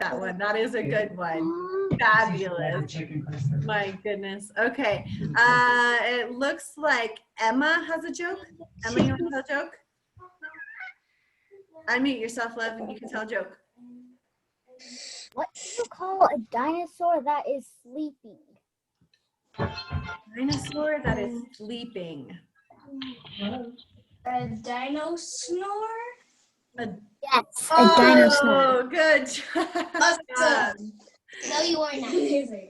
that one. That is a good one. Fabulous. My goodness. Okay. It looks like Emma has a joke. Emma, you want to tell a joke? Unmute yourself, love, and you can tell a joke. What do you call a dinosaur that is sleeping? Dinosaur that is sleeping. A dino snore? Yes, a dinosaur. Oh, good job. Awesome. No, you are not.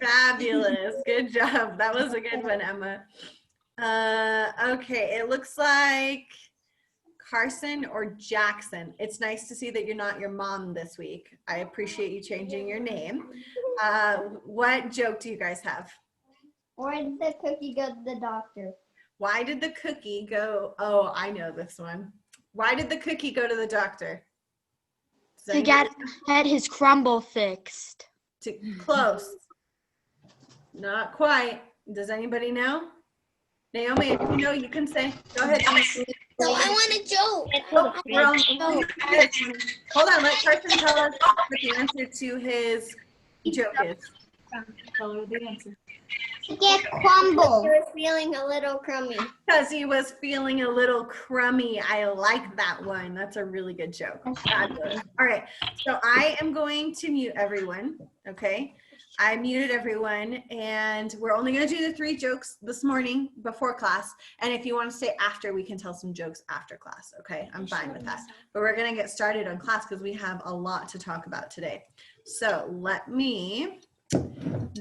Fabulous. Good job. That was a good one, Emma. Okay, it looks like Carson or Jackson. It's nice to see that you're not your mom this week. I appreciate you changing your name. What joke do you guys have? Why did the cookie go to the doctor? Why did the cookie go? Oh, I know this one. Why did the cookie go to the doctor? To get his crumble fixed. Close. Not quite. Does anybody know? Naomi, if you know, you can say. Go ahead. No, I want a joke. Hold on, let Carson tell us what the answer to his joke is. Tell her the answer. To get crumble. He was feeling a little crummy. Because he was feeling a little crummy. I like that one. That's a really good joke. Fabulous. All right, so I am going to mute everyone, okay? I muted everyone, and we're only going to do the 3 jokes this morning before class. And if you want to stay after, we can tell some jokes after class, okay? I'm fine with that. But we're going to get started on class because we have a lot to talk about today. So let me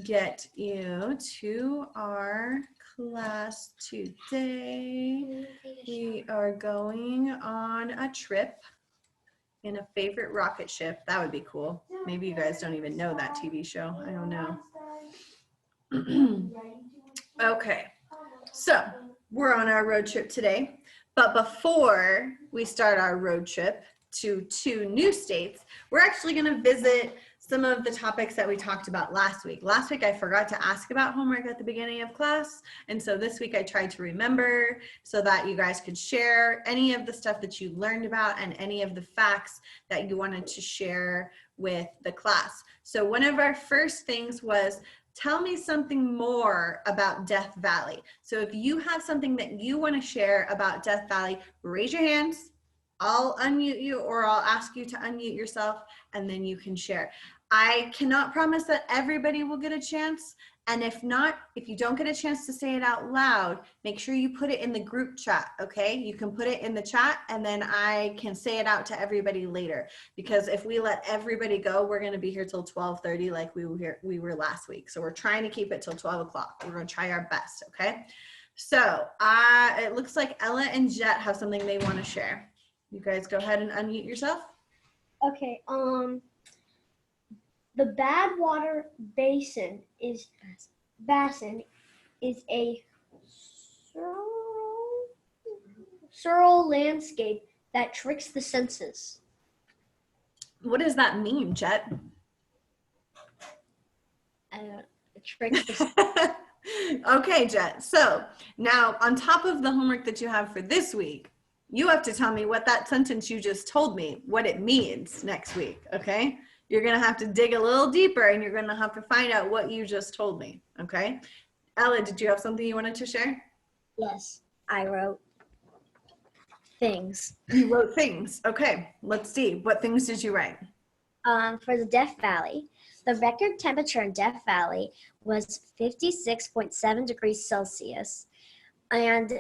get you to our class today. We are going on a trip in a favorite rocket ship. That would be cool. Maybe you guys don't even know that TV show. I don't know. Okay, so we're on our road trip today. But before we start our road trip to 2 new states, we're actually going to visit some of the topics that we talked about last week. Last week, I forgot to ask about homework at the beginning of class. And so this week I tried to remember so that you guys could share any of the stuff that you learned about and any of the facts that you wanted to share with the class. So one of our first things was, tell me something more about Death Valley. So if you have something that you want to share about Death Valley, raise your hands. I'll unmute you, or I'll ask you to unmute yourself, and then you can share. I cannot promise that everybody will get a chance. And if not, if you don't get a chance to say it out loud, make sure you put it in the group chat, okay? You can put it in the chat, and then I can say it out to everybody later. Because if we let everybody go, we're going to be here till 12:30 like we were last week. So we're trying to keep it till 12 o'clock. We're going to try our best, okay? So it looks like Ella and Jet have something they want to share. You guys go ahead and unmute yourself. Okay, the Badwater Basin is a surreal landscape that tricks the senses. What does that mean, Jet? It tricks the senses. Okay, Jet. So now on top of the homework that you have for this week, you have to tell me what that sentence you just told me, what it means next week, okay? You're going to have to dig a little deeper, and you're going to have to find out what you just told me, okay? Ella, did you have something you wanted to share? Yes, I wrote things. You wrote things. Okay, let's see. What things did you write? For the Death Valley, the record temperature in Death Valley was 56.7 degrees Celsius, and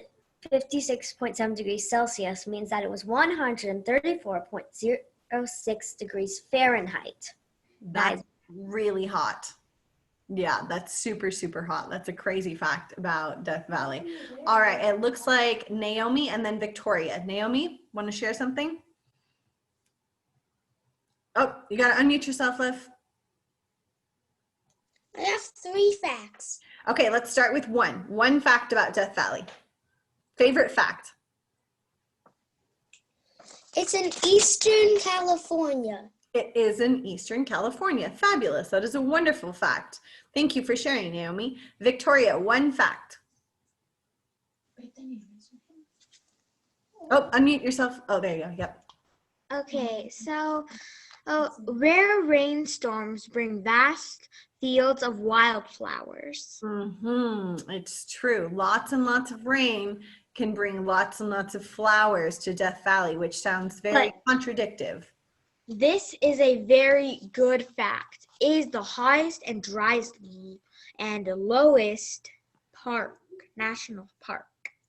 56.7 degrees Celsius means that it was 134.06 degrees Fahrenheit. That's really hot. Yeah, that's super, super hot. That's a crazy fact about Death Valley. All right, it looks like Naomi and then Victoria. Naomi, want to share something? Oh, you got to unmute yourself, Liv. I have 3 facts. Okay, let's start with one. One fact about Death Valley. Favorite fact? It's in Eastern California. It is in Eastern California. Fabulous. That is a wonderful fact. Thank you for sharing, Naomi. Victoria, one fact. Oh, unmute yourself. Oh, there you go. Yep. Okay, so Rare rainstorms bring vast fields of wildflowers. It's true. Lots and lots of rain can bring lots and lots of flowers to Death Valley, which sounds very contradictive. This is a very good fact. It is the highest and driest and lowest national park.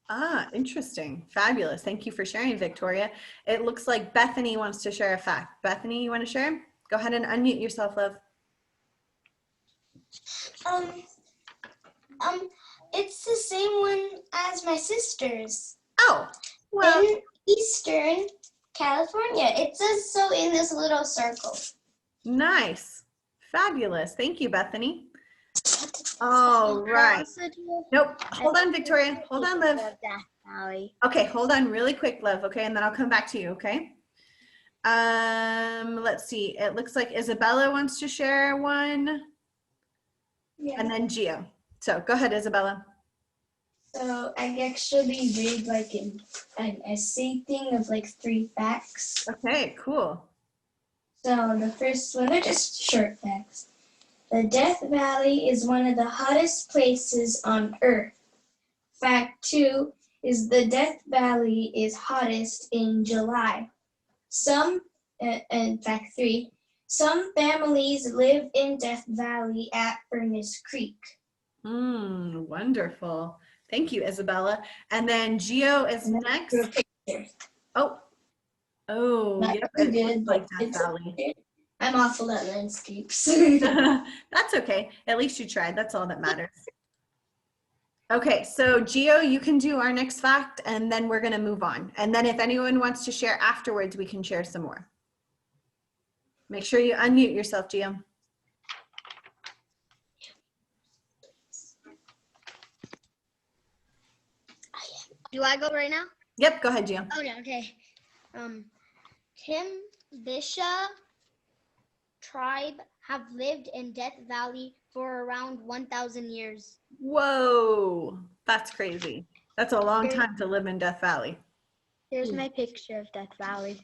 Ah, interesting. Fabulous. Thank you for sharing, Victoria. It looks like Bethany wants to share a fact. Bethany, you want to share? Go ahead and unmute yourself, love. It's the same one as my sister's. Oh, well, In Eastern California. It says so in this little circle. nice. Fabulous. Thank you, Bethany. All right. Nope. Hold on, Victoria. Hold on, love. Death Valley. Okay, hold on really quick, love. Okay, and then I'll come back to you, okay? Let's see. It looks like Isabella wants to share one. Yeah. And then Gio. So go ahead, Isabella. So I actually read like an essay thing of like 3 facts. Okay, cool. So the first one are just short facts. The Death Valley is one of the hottest places on Earth. Fact 2 is the Death Valley is hottest in July. And fact 3, some families live in Death Valley at Furnace Creek. Wonderful. Thank you, Isabella. And then Gio is next. Oh, yep, it looks like Death Valley. I'm awful at landscapes. That's okay. At least you tried. That's all that matters. Okay, so Gio, you can do our next fact, and then we're going to move on. And then if anyone wants to share afterwards, we can share some more. Make sure you unmute yourself, Gio. Do I go right now? Yep, go ahead, Gio. Oh, yeah, okay. Tim Bisha tribe have lived in Death Valley for around 1,000 years. Whoa, that's crazy. That's a long time to live in Death Valley. Here's my picture of Death Valley.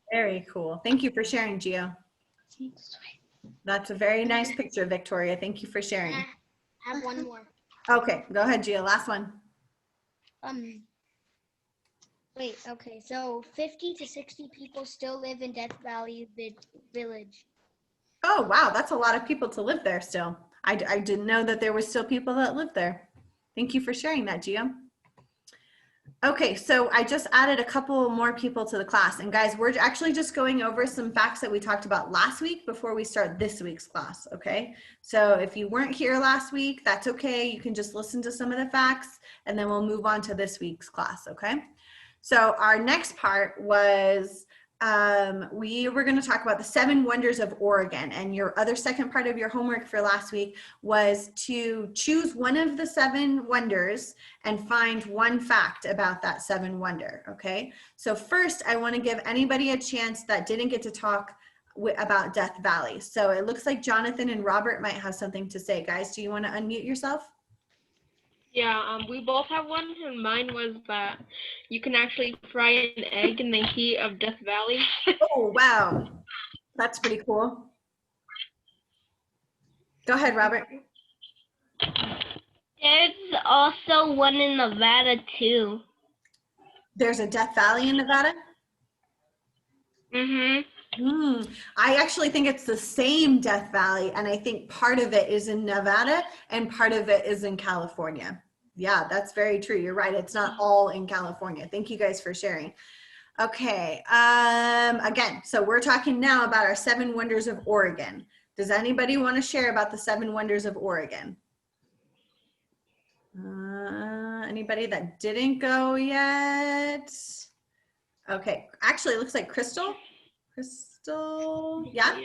Very cool. Thank you for sharing, Gio. That's a very nice picture, Victoria. Thank you for sharing. I have one more. Okay, go ahead, Gio. Last one. Wait, okay, so 50 to 60 people still live in Death Valley Village. Oh, wow. That's a lot of people to live there still. I didn't know that there were still people that lived there. Thank you for sharing that, Gio. Okay, so I just added a couple more people to the class. And guys, we're actually just going over some facts that we talked about last week before we start this week's class, okay? So if you weren't here last week, that's okay. You can just listen to some of the facts and then we'll move on to this week's class, okay? So our next part was we were going to talk about the 7 wonders of Oregon, and your other second part of your homework for last week was to choose one of the 7 wonders and find one fact about that 7 wonder. Okay, so first I want to give anybody a chance that didn't get to talk about Death Valley. So it looks like Jonathan and Robert might have something to say. Guys, do you want to unmute yourself? Yeah, we both have one, and mine was that you can actually fry an egg in the heat of Death Valley. Oh, wow. That's pretty cool. Go ahead, Robert. There's also one in Nevada, too. There's a Death Valley in Nevada? I actually think it's the same Death Valley, and I think part of it is in Nevada and part of it is in California. Yeah, that's very true. You're right. It's not all in California. Thank you guys for sharing. Okay. Again, so we're talking now about our 7 wonders of Oregon. Does anybody want to share about the 7 wonders of Oregon? Anybody that didn't go yet? Okay. Actually, it looks like Crystal. Crystal, yeah?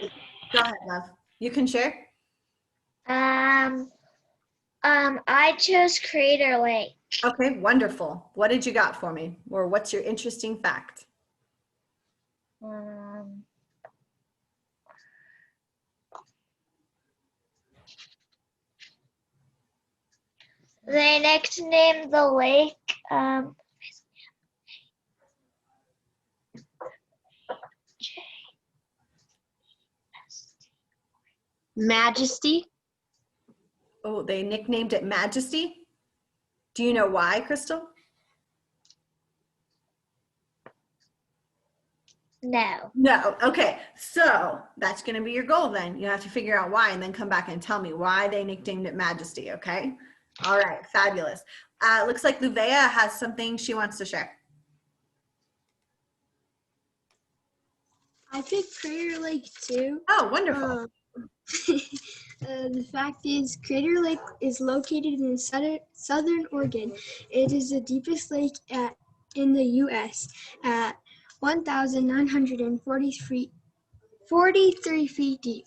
Go ahead, love. You can share. I chose Crater Lake. Okay, wonderful. What did you got for me? Or what's your interesting fact? They nicknamed the lake Majesty. Oh, they nicknamed it Majesty. Do you know why, Crystal? No. No. Okay. So that's going to be your goal then. You have to figure out why and then come back and tell me why they nicknamed it Majesty. Okay. All right. Fabulous. Looks like Luvea has something she wants to share. I picked Crater Lake too. Oh, wonderful. The fact is, Crater Lake is located in southern Oregon. It is the deepest lake in the U.S. at 1,943 feet deep.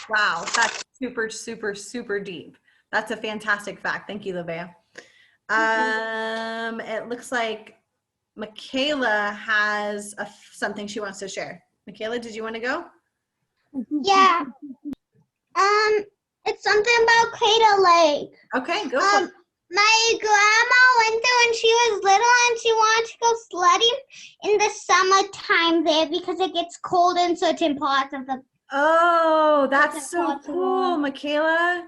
Wow. That's super, super, super deep. That's a fantastic fact. Thank you, Luvea. It looks like Michaela has something she wants to share. Michaela, did you want to go? Yeah. It's something about Crater Lake. Okay, go for it. My grandma went there when she was little and she wanted to go sledding in the summertime there because it gets cold in certain parts of the. Oh, that's That's so possible. cool, Michaela.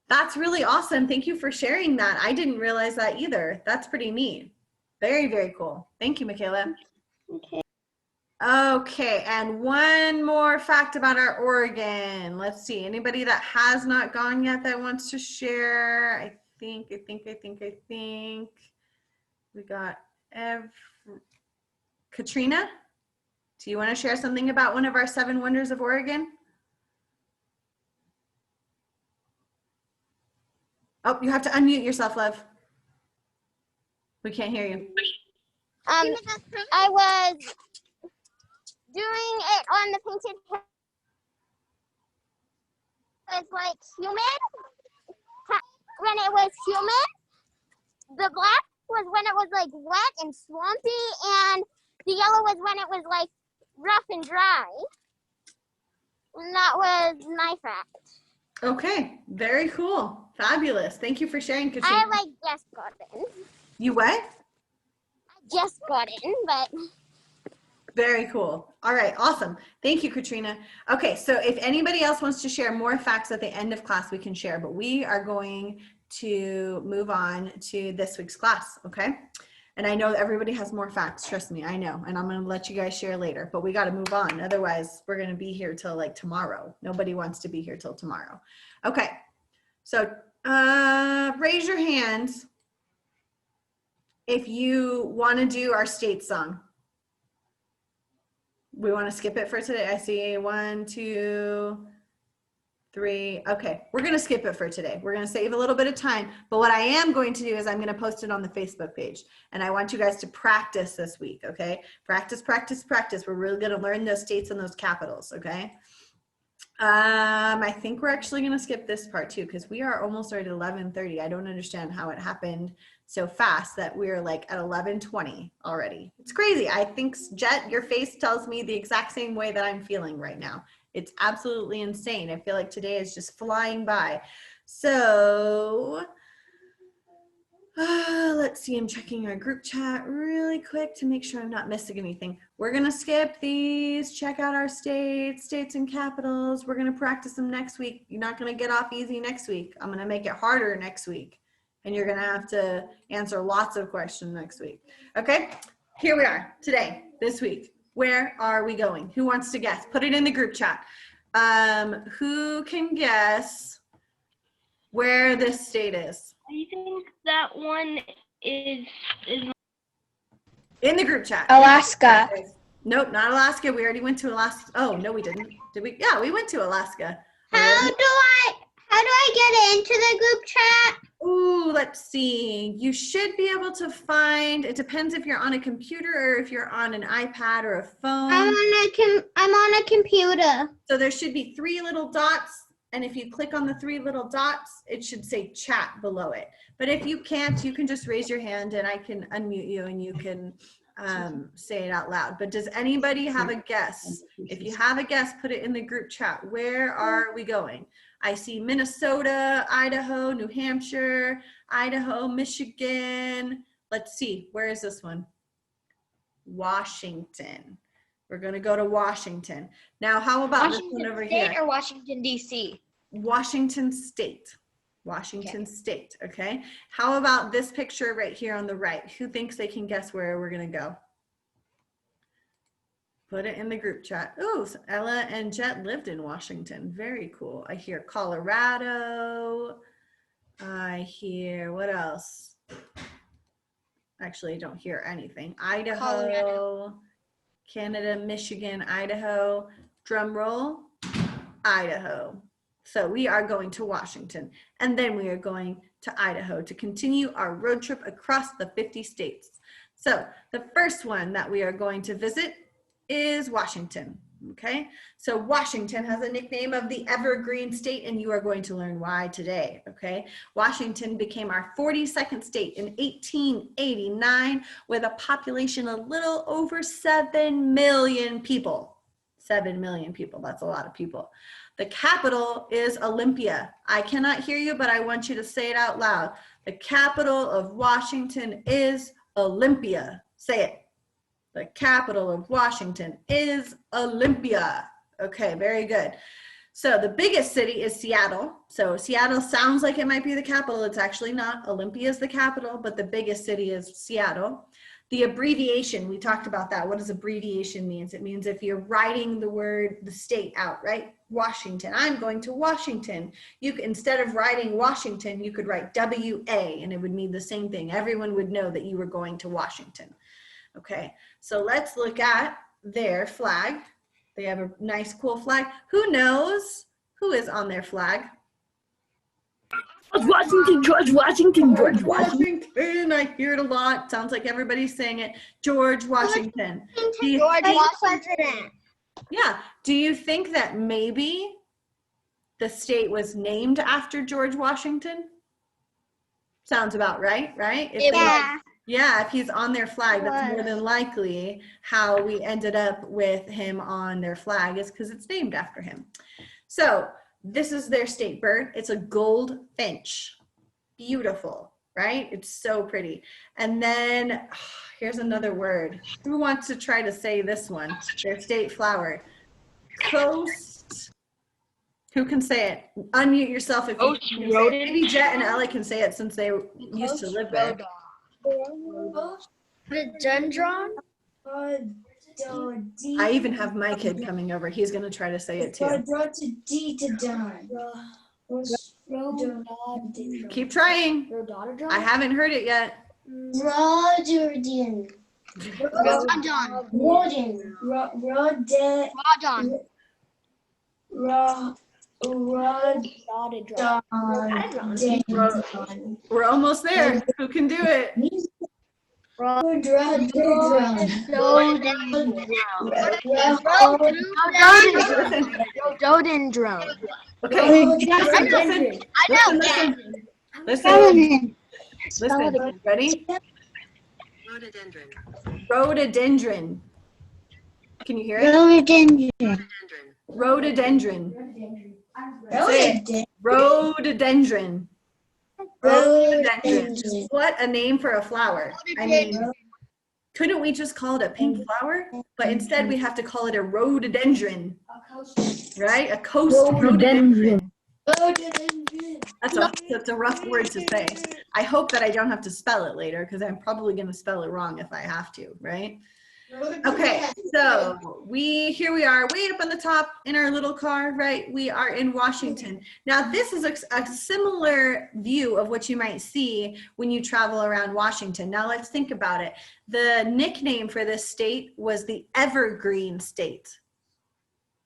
That's really awesome. Thank you for sharing that. I didn't realize that either. That's pretty neat. Very, very cool. Thank you, Michaela. Okay. Okay, and one more fact about our Oregon. Let's see. Anybody that has not gone yet that wants to share? I think we got Katrina. Do you want to share something about one of our 7 wonders of Oregon? Oh, you have to unmute yourself, love. We can't hear you. I was doing it on the painted hair. It was like humid. When it was humid, the black was when it was like wet and swampy, and the yellow was when it was like rough and dry. And that was my fact. Okay, very cool. Fabulous. Thank you for sharing, Katrina. I just got in. You what? Just got in, but Very cool. All right, awesome. Thank you, Katrina. Okay, so if anybody else wants to share more facts at the end of class, we can share, but we are going to move on to this week's class, okay? And I know everybody has more facts, trust me, I know, and I'm gonna let you guys share later, but we gotta move on. Otherwise, we're gonna be here till like tomorrow. Nobody wants to be here till tomorrow. Okay, so raise your hands if you wanna do our state song. We want to skip it for today. I see 1, 2, 3. Okay, we're going to skip it for today. We're going to save a little bit of time. But what I am going to do is I'm going to post it on the Facebook page. And I want you guys to practice this week, okay? Practice, practice, practice. We're really going to learn those states and those capitals, okay? I think we're actually going to skip this part too because we are almost at 11:30. I don't understand how it happened so fast that we're like at 11:20 already. It's crazy. I think, Jet, your face tells me the exact same way that I'm feeling right now. It's absolutely insane. I feel like today is just flying by. So let's see, I'm checking our group chat really quick to make sure I'm not missing anything. We're gonna skip these, check out our states and capitals. We're gonna practice them next week. You're not gonna get off easy next week. I'm gonna make it harder next week. And you're gonna have to answer lots of questions next week. Okay, here we are today, this week. Where are we going? Who wants to guess? Put it in the group chat. Who can guess where this state is? I think that one is In the group chat. Alaska. Nope, not Alaska. We already went to Alaska. Oh, no, we didn't. Did we? Yeah, we went to Alaska. How do I get into the group chat? Ooh, let's see. You should be able to find, it depends if you're on a computer or if you're on an iPad or a phone. I'm on a computer. So there should be 3 little dots. And if you click on the 3 little dots, it should say chat below it. But if you can't, you can just raise your hand and I can unmute you and you can say it out loud. But does anybody have a guess? If you have a guess, put it in the group chat. Where are we going? I see Minnesota, Idaho, New Hampshire, Idaho, Michigan. Let's see, where is this one? Washington. We're gonna go to Washington. Now, how about this one over here? Or Washington, D.C.? Washington State. Washington State, okay? How about this picture right here on the right? Who thinks they can guess where we're gonna go? Put it in the group chat. Oh, so Ella and Jet lived in Washington. Very cool. I hear Colorado. I hear, what else? Actually, I don't hear anything. Idaho, Colorado. Canada, Michigan, Idaho. Drum roll, Idaho. So we are going to Washington, and then we are going to Idaho to continue our road trip across the 50 states. So the first one that we are going to visit is Washington, okay? So Washington has a nickname of the Evergreen State, and you are going to learn why today, okay? Washington became our 42nd state in 1889 with a population a little over 7 million people. 7 million people, that's a lot of people. The capital is Olympia. I cannot hear you, but I want you to say it out loud. The capital of Washington is Olympia. Say it. The capital of Washington is Olympia. Okay, very good. So the biggest city is Seattle. So Seattle sounds like it might be the capital. It's actually not. Olympia is the capital, but the biggest city is Seattle. The abbreviation, we talked about that. What does abbreviation means? It means if you're writing the word, the state out, right? Washington, I'm going to Washington. You could, instead of writing Washington, you could write W-A, and it would mean the same thing. Everyone would know that you were going to Washington. Okay, so let's look at their flag. They have a nice, cool flag. Who knows who is on their flag? George Washington, George Washington, George Washington. Washington. I hear it a lot. Sounds like everybody's saying it. George Washington. Do you George think, Washington. yeah. Do you think that maybe the state was named after George Washington? Sounds about right, right? If Yeah. if he's on their flag, that's more than likely how we ended up with him on their flag is because it's named after him. So this is their state bird. It's a goldfinch. Beautiful, right? It's so pretty. And then here's another word. Who wants to try to say this one? Their state flower. Coast. Who can say it? Unmute yourself if you can say it. Maybe Jet and Ellie can say it since they used to live there. Rhododendron? I even have my kid coming over. He's going to try to say it too. Keep trying. I haven't heard it yet. Rodin. Rodon. Rodin. Rodin. We're almost there. Who can do it? Rhododendron. Okay. Listen. Ready? Rhododendron. Can you hear it? Rhododendron. Say it. Rhododendron. Rhododendron. What a name for a flower. I mean, couldn't we just call it a pink flower? But instead we have to call it a rhododendron. Right? A coast rhododendron. That's a rough word to say. I hope that I don't have to spell it later because I'm probably going to spell it wrong if I have to, right? Okay, so here we are way up on the top in our little car, right? We are in Washington. Now this is a similar view of what you might see when you travel around Washington. Now let's think about it. The nickname for this state was the Evergreen State.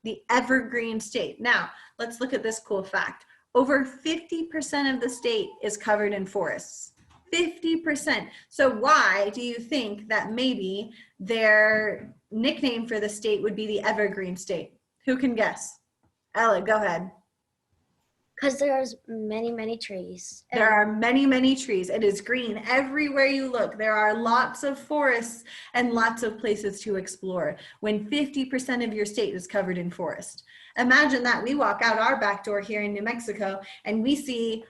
The Evergreen State. Now let's look at this cool fact. Over 50% of the state is covered in forests. 50%. So why do you think that maybe their nickname for the state would be the Evergreen State? Who can guess? Ella, go ahead. Because there's many trees. There are many trees. It is green everywhere you look. There are lots of forests and lots of places to explore when 50% of your state is covered in forest. Imagine that we walk out our back door here in New Mexico and we see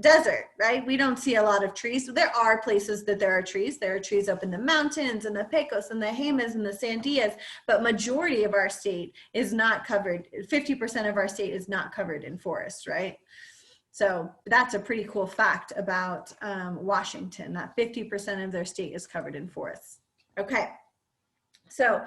desert, right? We don't see a lot of trees. There are places that there are trees. There are trees up in the mountains and the Pecos and the Jemez and the Sandias, but majority of our state is not covered. 50% of our state is not covered in forest, right? So that's a pretty cool fact about Washington, that 50% of their state is covered in forests. Okay, so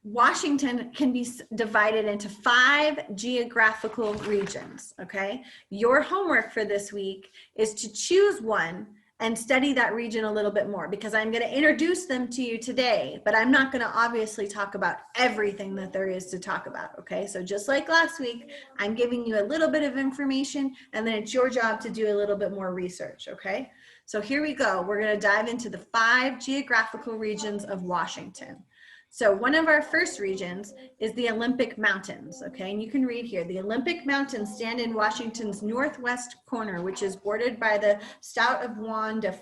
Washington can be divided into 5 geographical regions, okay? Your homework for this week is to choose one and study that region a little bit more, because I'm gonna introduce them to you today, but I'm not gonna obviously talk about everything that there is to talk about, okay? So just like last week, I'm giving you a little bit of information, and then it's your job to do a little bit more research, okay? So here we go. We're gonna dive into the 5 geographical regions of Washington. So one of our first regions is the Olympic Mountains, okay? And you can read here, the Olympic Mountains stand in Washington's northwest corner, which is bordered by the Strait of Juan de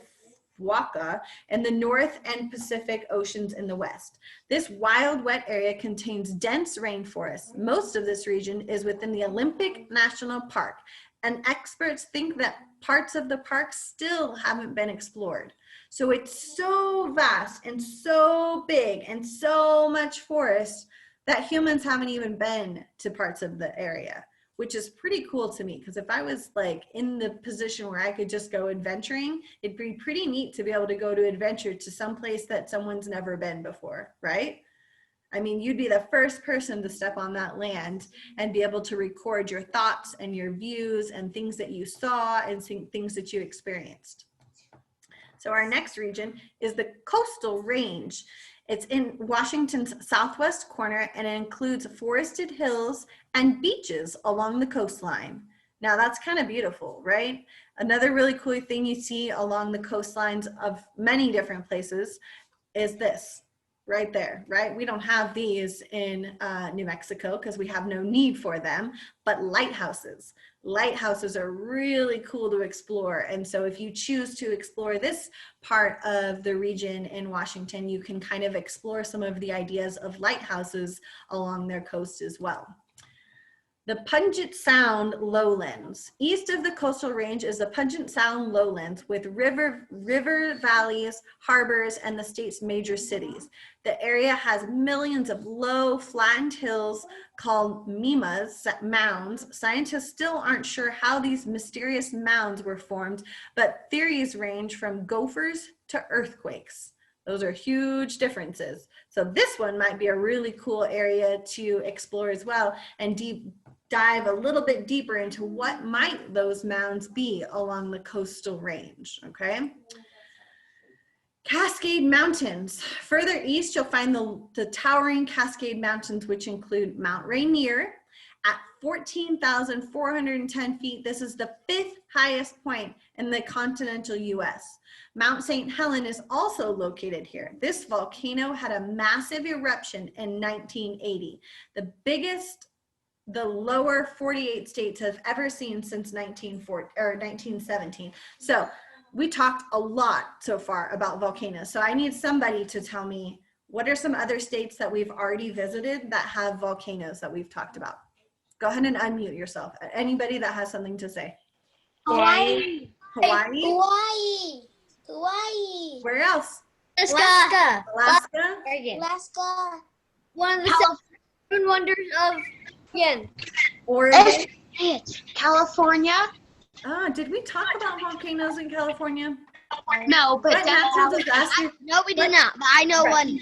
Fuca and the North and Pacific Oceans in the west. This wild, wet area contains dense rainforests. Most of this region is within the Olympic National Park, and experts think that parts of the park still haven't been explored. So it's so vast and so big and so much forest that humans haven't even been to parts of the area, which is pretty cool to me, because if I was like in the position where I could just go adventuring, it'd be pretty neat to be able to go to adventure to some place that someone's never been before, right? I mean, you'd be the first person to step on that land and be able to record your thoughts and your views and things that you saw and things that you experienced. So our next region is the Coastal Range. It's in Washington's southwest corner, and it includes forested hills and beaches along the coastline. Now that's kind of beautiful, right? Another really cool thing you see along the coastlines of many different places is this. Right there, right? We don't have these in New Mexico because we have no need for them, but lighthouses. Lighthouses are really cool to explore. And so if you choose to explore this part of the region in Washington, you can kind of explore some of the ideas of lighthouses along their coast as well. The Puget Sound lowlands. East of the Coastal Range is the Puget Sound lowlands with river valleys, harbors, and the state's major cities. The area has millions of low, flattened hills called mimas, mounds. Scientists still aren't sure how these mysterious mounds were formed, but theories range from gophers to earthquakes. Those are huge differences. So this one might be a really cool area to explore as well, and dive a little bit deeper into what might those mounds be along the coastal range, okay? Cascade Mountains. Further east, you'll find the towering Cascade Mountains, which include Mount Rainier at 14,410 feet. This is the 5th highest point in the continental US. Mount St. Helens is also located here. This volcano had a massive eruption in 1980, the biggest the lower 48 states have ever seen since 1917. So we talked a lot so far about volcanoes. So I need somebody to tell me, what are some other states that we've already visited that have volcanoes that we've talked about? Go ahead and unmute yourself. Anybody that has something to say. Hawaii. Hawaii? Hawaii. Where else? Alaska. Alaska? Alaska. One of the seven wonders of Oregon. Oregon? California? Did we talk about volcanoes in California? No, but What natural disaster? no, we did not. But I know one.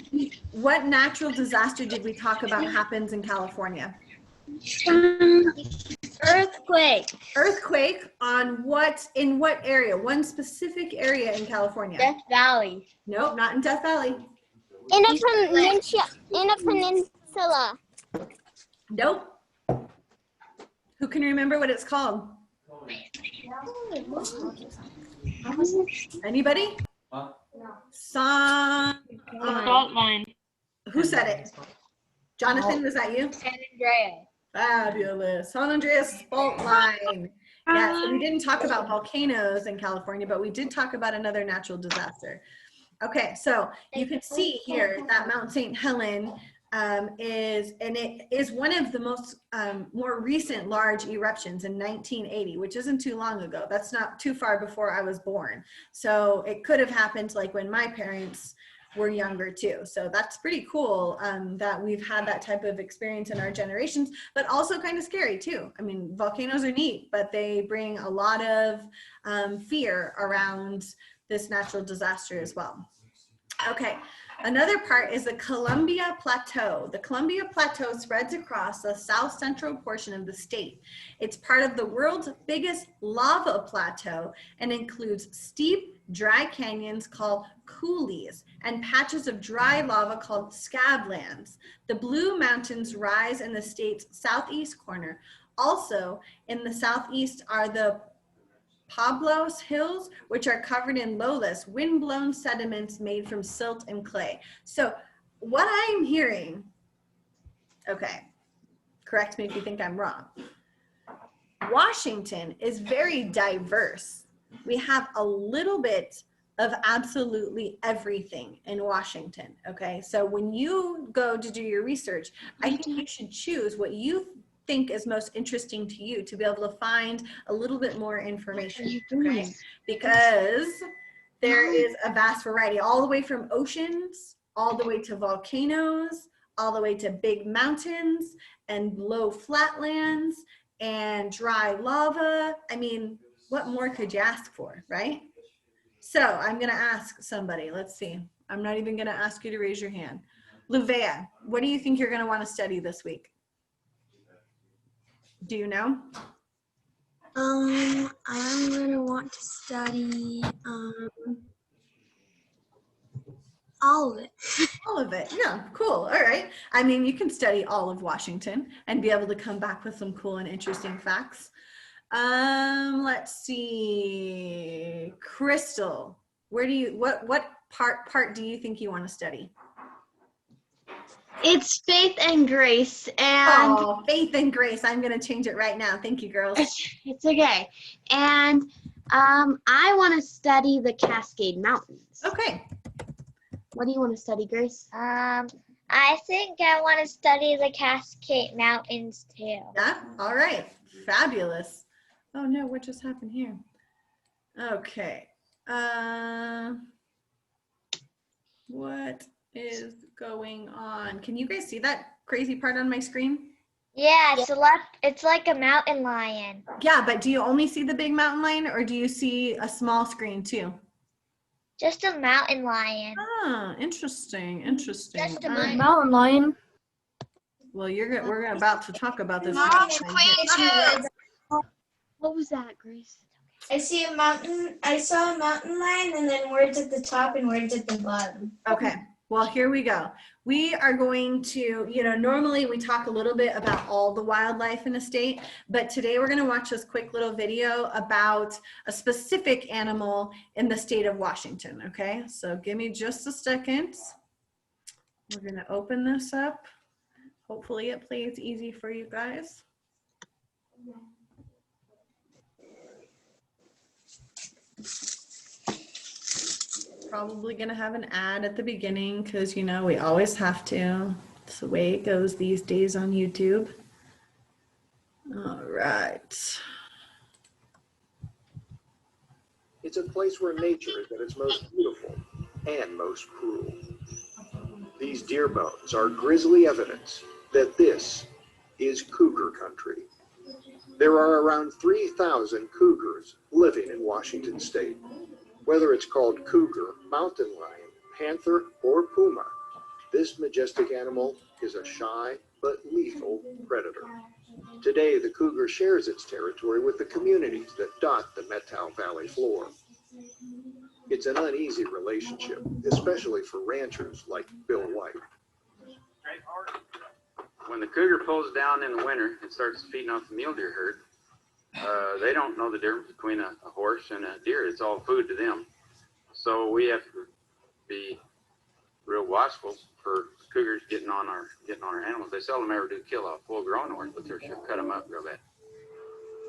What natural disaster did we talk about happens in California? Earthquake. Earthquake in what area? One specific area in California. Death Valley. Nope, not in Death Valley. In a peninsula. Nope. Who can remember what it's called? Anybody? Huh? San. Fault line. Who said it? Jonathan, was that you? San Andreas. Fabulous. San Andreas fault line. Yeah, so we didn't talk about volcanoes in California, but we did talk about another natural disaster. Okay, so you can see here that Mount St. Helens it is one of the most more recent large eruptions in 1980, which isn't too long ago. That's not too far before I was born. So it could have happened like when my parents were younger too. So that's pretty cool that we've had that type of experience in our generations, but also kind of scary too. I mean, volcanoes are neat, but they bring a lot of fear around this natural disaster as well. Okay, another part is the Columbia Plateau. The Columbia Plateau spreads across the south central portion of the state. It's part of the world's biggest lava plateau and includes steep, dry canyons called coulees and patches of dry lava called scablands. The Blue Mountains rise in the state's southeast corner. Also, in the southeast are the Pablos Hills, which are covered in lowless, wind-blown sediments made from silt and clay. So what I'm hearing, okay, correct me if you think I'm wrong, Washington is very diverse. We have a little bit of absolutely everything in Washington, okay? So when you go to do your research, I think you should choose what you think is most interesting to you to be able to find a little bit more information, okay? Because there is a vast variety, all the way from oceans, all the way to volcanoes, all the way to big mountains and low flatlands and dry lava. I mean, what more could you ask for, right? So I'm gonna ask somebody, let's see. I'm not even gonna ask you to raise your hand. Luvea, what do you think you're gonna wanna study this week? Do you know? I'm gonna want to study all of it. All of it, yeah, cool, all right. I mean, you can study all of Washington and be able to come back with some cool and interesting facts. Let's see, Crystal, what part do you think you want to study? It's faith and grace, and Oh, faith and grace. I'm going to change it right now. Thank you, girls. it's okay. And I want to study the Cascade Mountains. Okay. What do you want to study, Grace? I think I want to study the Cascade Mountains too. Yeah, all right. Fabulous. Oh no, what just happened here? Okay. What is going on? Can you guys see that crazy part on my screen? Yeah, it's like a mountain lion. Yeah, but do you only see the big mountain lion or do you see a small screen too? Just a mountain lion. Ah, interesting, interesting. Just a Mountain lion. Well, we're about to talk about this. What was that, Grace? I saw a mountain lion and then words at the top and words at the bottom. Okay, well, here we go. We are going to, normally we talk a little bit about all the wildlife in a state, but today we're going to watch this quick little video about a specific animal in the state of Washington, okay? So give me just a second. We're going to open this up. Hopefully it plays easy for you guys. Probably gonna have an ad at the beginning because we always have to. It's the way it goes these days on YouTube. All right. It's a place where nature is at its most beautiful and most cruel. These deer bones are grisly evidence that this is cougar country. There are around 3,000 cougars living in Washington state. Whether it's called cougar, mountain lion, panther, or puma, this majestic animal is a shy but lethal predator. Today, the cougar shares its territory with the communities that dot the Methow Valley floor. It's an uneasy relationship, especially for ranchers like Bill White. When the cougar pulls down in the winter and starts feeding off the mule deer herd, they don't know the difference between a horse and a deer. It's all food to them. So we have to be real watchful for cougars getting on our animals. They seldom ever do kill a full-grown horse, but they're sure cut them up real bad.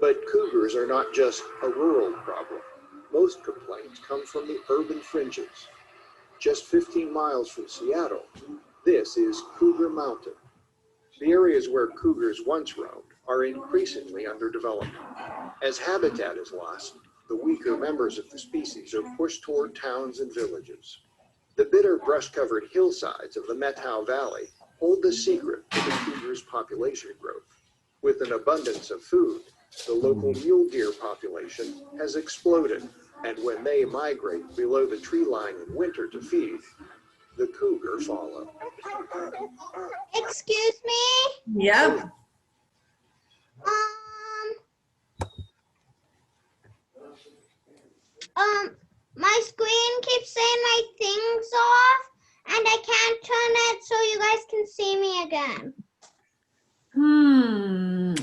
But cougars are not just a rural problem. Most complaints come from the urban fringes. Just 15 miles from Seattle, This is Cougar Mountain. The areas where cougars once roamed are increasingly under development. As habitat is lost, the weaker members of the species are pushed toward towns and villages. The bitter brush-covered hillsides of the Methow Valley hold the secret to the cougar's population growth. With an abundance of food, the local mule deer population has exploded, and when they migrate below the tree line in winter to feed, the cougar follow. Excuse me? Yep. My screen keeps saying my thing's off, and I can't turn it so you guys can see me again.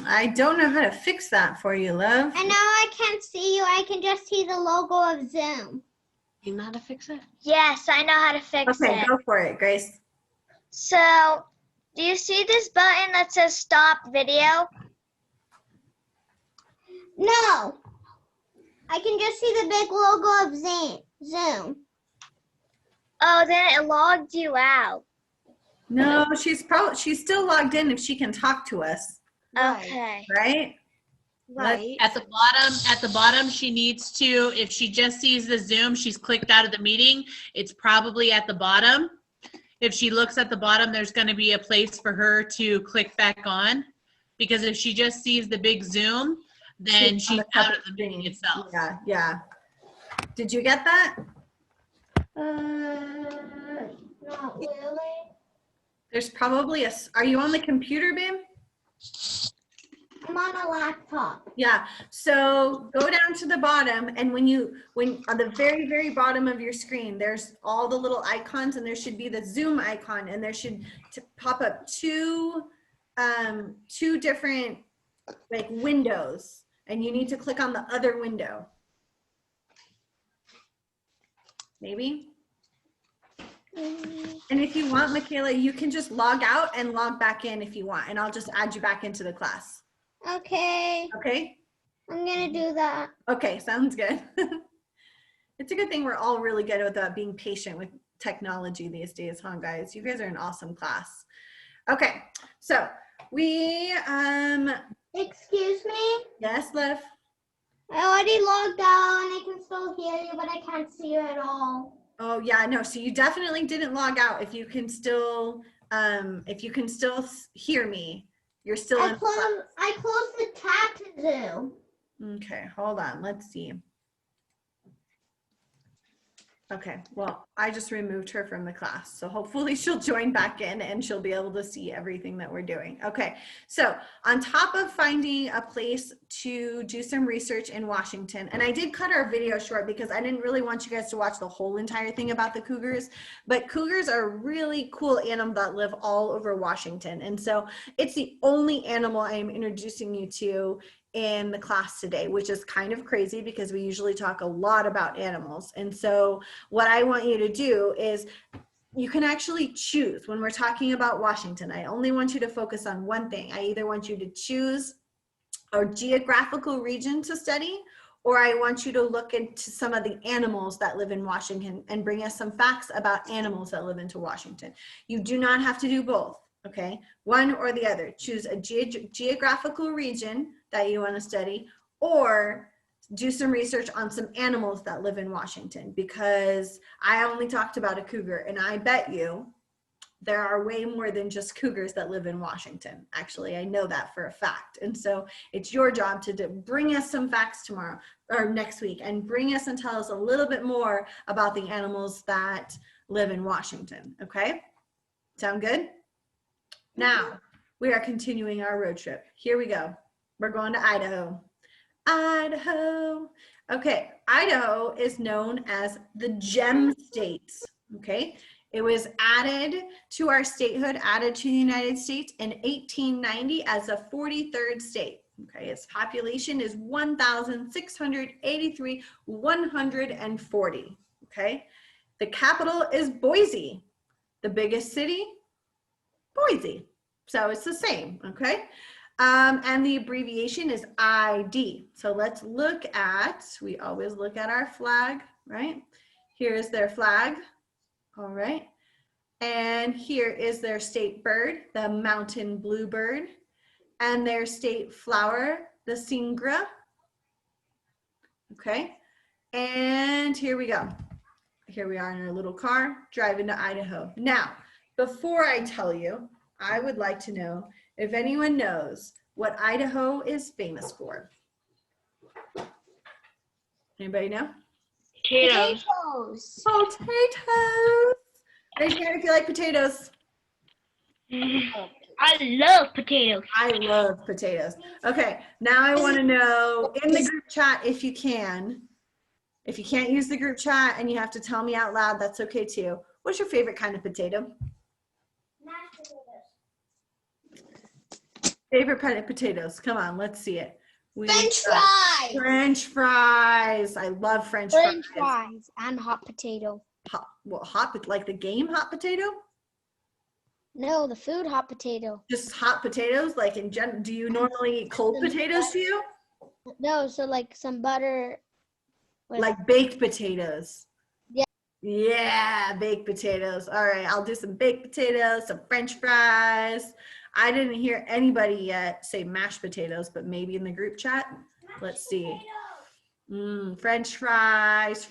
I don't know how to fix that for you, love. And now I can't see you. I can just see the logo of Zoom. You know how to fix it? Yes, I know how to fix Okay, it. go for it, Grace. So, do you see this button that says stop video? No. I can just see the big logo of Zoom. Oh, then it logged you out. No, she's still logged in if she can talk to us, Okay. right? Right. At the bottom, she needs to, if she just sees the Zoom, she's clicked out of the meeting, it's probably at the bottom. If she looks at the bottom, there's going to be a place for her to click back on. Because if she just sees the big Zoom, then she's out of the meeting itself. Yeah, yeah. Did you get that? Not really. There's probably are you on the computer, babe? I'm on a laptop. Yeah, so go down to the bottom, and when on the very, very bottom of your screen, there's all the little icons, and there should be the Zoom icon, and there should pop up two different like windows, and you need to click on the other window. Maybe? And if you want, Michaela, you can just log out and log back in if you want, and I'll just add you back into the class. Okay. Okay? I'm gonna do that. Okay, sounds good. It's a good thing we're all really good at being patient with technology these days, huh, guys? You guys are an awesome class. Okay, so we, Excuse me? yes, Liv? I already logged out and I can still hear you, but I can't see you at all. Oh, yeah, no, so you definitely didn't log out. If you can still hear me, you're still in. I closed the tab to Zoom. Okay, hold on, let's see. Okay, well, I just removed her from the class, so hopefully she'll join back in and she'll be able to see everything that we're doing. Okay, so on top of finding a place to do some research in Washington, and I did cut our video short because I didn't really want you guys to watch the whole entire thing about the cougars, but cougars are a really cool animal that live all over Washington, and so it's the only animal I am introducing you to in the class today, which is kind of crazy because we usually talk a lot about animals. And so what I want you to do is you can actually choose when we're talking about Washington. I only want you to focus on one thing. I either want you to choose a geographical region to study, or I want you to look into some of the animals that live in Washington and bring us some facts about animals that live into Washington. You do not have to do both, okay? One or the other. Choose a geographical region that you want to study, or do some research on some animals that live in Washington, because I only talked about a cougar, and I bet you there are way more than just cougars that live in Washington. Actually, I know that for a fact. And so it's your job to bring us some facts tomorrow or next week, and bring us and tell us a little bit more about the animals that live in Washington. Okay? Sound good? Now, we are continuing our road trip. Here we go. We're going to Idaho. Idaho. Okay, Idaho is known as the Gem State. Okay, it was added to our statehood, added to the United States in 1890 as a 43rd state. Okay, its population is 1,683,140. Okay, the capital is Boise. The biggest city, Boise. So it's the same. Okay. And the abbreviation is ID. So let's look at, we always look at our flag, right? Here's their flag, all right? And here is their state bird, the mountain bluebird, and their state flower, the singra. Okay, and here we go. Here we are in our little car driving to Idaho. Now, before I tell you, I would like to know if anyone knows what Idaho is famous for. Anybody know? Potatoes. Potatoes. Raise your hand if you like potatoes. I love potatoes. I love potatoes. Okay, now I want to know in the group chat if you can. If you can't use the group chat and you have to tell me out loud, that's okay too. What's your favorite kind of potato? Mashed potatoes. Favorite kind of potatoes? Come on, let's see it. French fries. French fries. I love French fries. French fries and hot potato. Hot, well, hot, like the game hot potato? No, the food hot potato. Just hot potatoes? Like in general, do you normally eat cold potatoes to you? No, so like some butter. Like baked potatoes. Yeah. Yeah, baked potatoes. All right, I'll do some baked potatoes, some French fries. I didn't hear anybody yet say mashed potatoes, but maybe in the group chat. Let's see. French fries,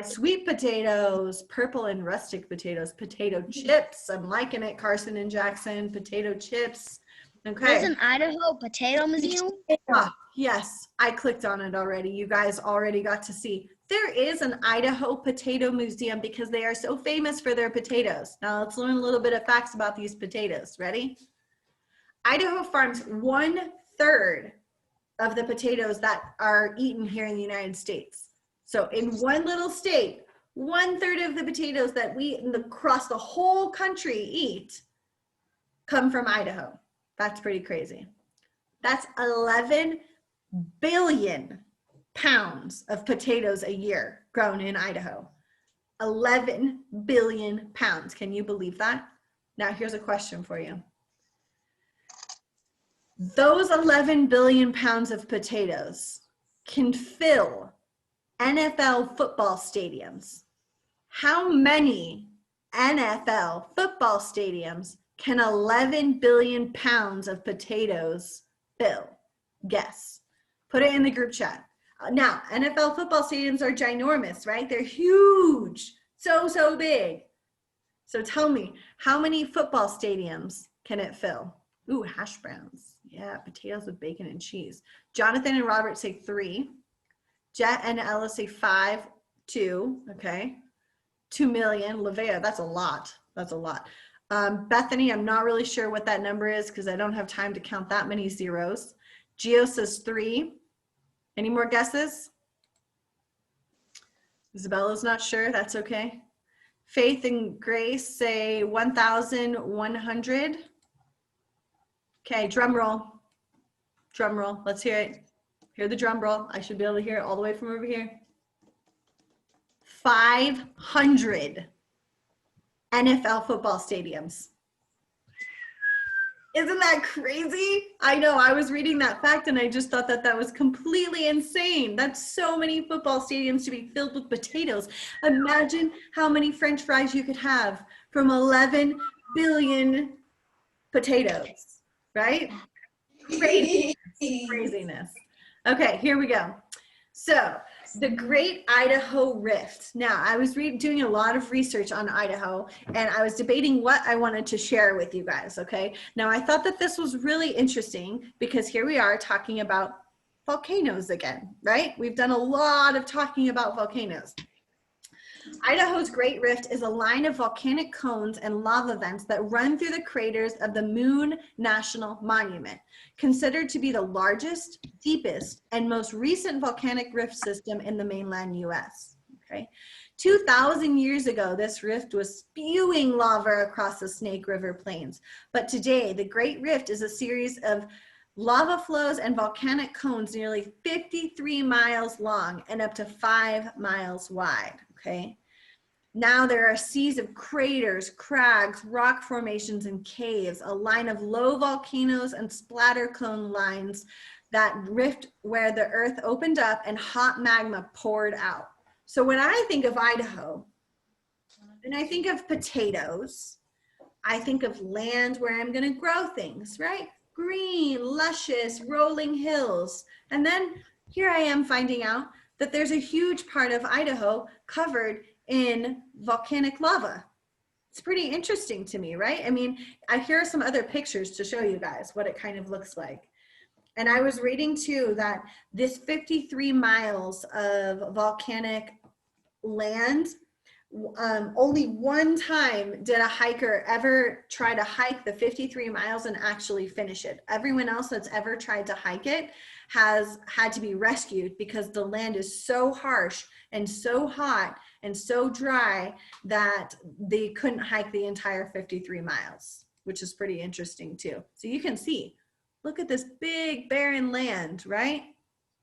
sweet potatoes, purple and rustic potatoes, potato chips. I'm liking it, Carson and Jackson, potato chips. Okay. There's an Idaho Potato Museum. Ah, yes, I clicked on it already. You guys already got to see. There is an Idaho Potato Museum because they are so famous for their potatoes. Now let's learn a little bit of facts about these potatoes. Ready? Idaho farms 1/3 of the potatoes that are eaten here in the United States. So in one little state, 1/3 of the potatoes that we across the whole country eat come from Idaho. That's pretty crazy. That's 11 billion pounds of potatoes a year grown in Idaho. 11 billion pounds. Can you believe that? Now here's a question for you. Those 11 billion pounds of potatoes can fill NFL football stadiums. How many NFL football stadiums can 11 billion pounds of potatoes fill? Guess. Put it in the group chat. Now, NFL football stadiums are ginormous, right? They're huge, so big. So tell me, how many football stadiums can it fill? Ooh, hash browns. Yeah, potatoes with bacon and cheese. Jonathan and Robert say 3. Jet and Ella say 5, 2, okay. 2 million. Lavea, that's a lot. That's a lot. Bethany, I'm not really sure what that number is because I don't have time to count that many zeros. Gio says 3. Any more guesses? Isabella's not sure. That's okay. Faith and Grace say 1,100. Okay, drum roll. Drum roll. Let's hear it. Hear the drum roll. I should be able to hear it all the way from over here. 500 NFL football stadiums. Isn't that crazy? I know, I was reading that fact and I just thought that that was completely insane. That's so many football stadiums to be filled with potatoes. Imagine how many French fries you could have from 11 billion potatoes, right? Craziness. Okay, here we go. So the Great Idaho Rift. Now, I was doing a lot of research on Idaho, and I was debating what I wanted to share with you guys, okay? Now, I thought that this was really interesting because here we are talking about volcanoes again, right? We've done a lot of talking about volcanoes. Idaho's Great Rift is a line of volcanic cones and lava vents that run through the craters of the Moon National Monument, considered to be the largest, deepest, and most recent volcanic rift system in the mainland US. Okay, 2,000 years ago, this rift was spewing lava across the Snake River Plains, but today the Great Rift is a series of lava flows and volcanic cones nearly 53 miles long and up to 5 miles wide. Okay. Now there are seas of craters, crags, rock formations, and caves, a line of low volcanoes and splatter cone lines that rift where the earth opened up and hot magma poured out. So when I think of Idaho, and I think of potatoes, I think of land where I'm going to grow things, right? Green, luscious, rolling hills. And then here I am finding out that there's a huge part of Idaho covered in volcanic lava. It's pretty interesting to me, right? I mean, here are some other pictures to show you guys what it kind of looks like. And I was reading too that this 53 miles of volcanic land, only one time did a hiker ever try to hike the 53 miles and actually finish it. Everyone else that's ever tried to hike it has had to be rescued because the land is so harsh and so hot and so dry that they couldn't hike the entire 53 miles, which is pretty interesting too. So you can see, look at this big barren land, right?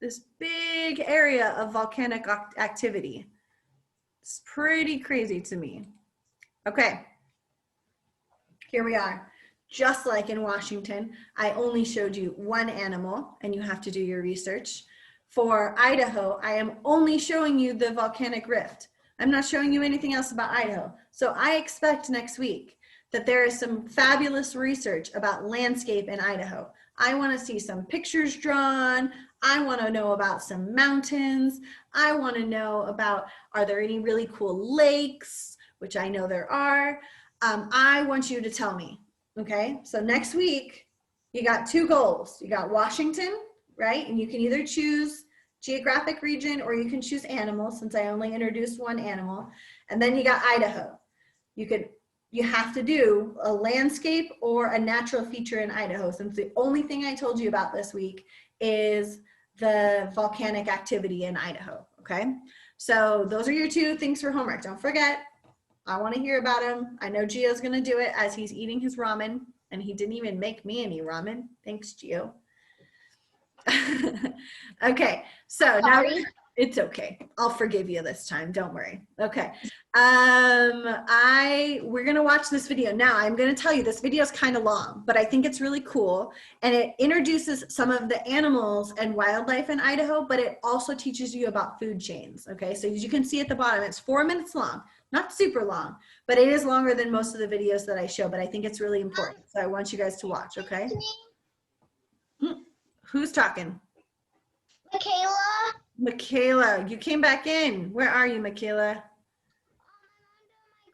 This big area of volcanic activity. It's pretty crazy to me. Okay, here we are. Just like in Washington, I only showed you one animal and you have to do your research. For Idaho, I am only showing you the volcanic rift. I'm not showing you anything else about Idaho. So I expect next week that there is some fabulous research about landscape in Idaho. I want to see some pictures drawn. I want to know about some mountains. I want to know about, are there any really cool lakes, which I know there are. I want you to tell me, okay? So next week, you got two goals. You got Washington, right? And you can either choose geographic region or you can choose animal, since I only introduced one animal. And then you got Idaho. You have to do a landscape or a natural feature in Idaho, since the only thing I told you about this week is the volcanic activity in Idaho, okay? So those are your two things for homework. Don't forget, I want to hear about them. I know Gio's going to do it as he's eating his ramen, and he didn't even make me any ramen. Thanks, Gio. Okay, so now it's okay. I'll forgive you this time. Don't worry. Okay. We're going to watch this video. Now, I'm going to tell you this video is kind of long, but I think it's really cool. And it introduces some of the animals and wildlife in Idaho, but it also teaches you about food chains. Okay. So as you can see at the bottom, it's 4 minutes long, not super long, but it is longer than most of the videos that I show, but I think it's really important. So I want you guys to watch. Okay. Who's talking? Michaela. Michaela, you came back in. Where are you, Michaela?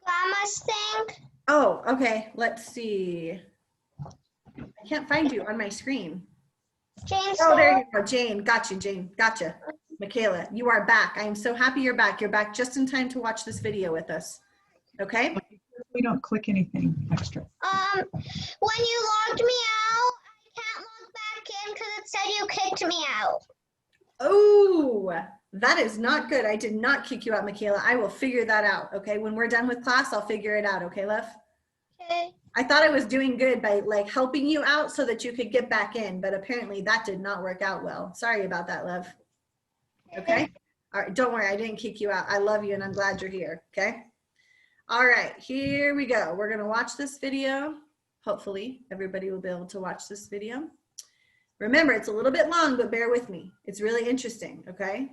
Grandma's thing. Oh, okay. Let's see. I can't find you on my screen. James. Oh, there you go. Jane. Gotcha, Jane. Gotcha. Michaela, you are back. I am so happy you're back. You're back just in time to watch this video with us. Okay? We don't click anything extra. When you logged me out, I can't log back in because it said you kicked me out. Oh, that is not good. I did not kick you out, Michaela. I will figure that out. Okay. When we're done with class, I'll figure it out. Okay, love? Okay. I thought I was doing good by like helping you out so that you could get back in, but apparently that did not work out well. Sorry about that, love. Okay. All right. Don't worry. I didn't kick you out. I love you and I'm glad you're here. Okay. All right. Here we go. We're going to watch this video. Hopefully everybody will be able to watch this video. Remember, it's a little bit long, but bear with me. It's really interesting, okay?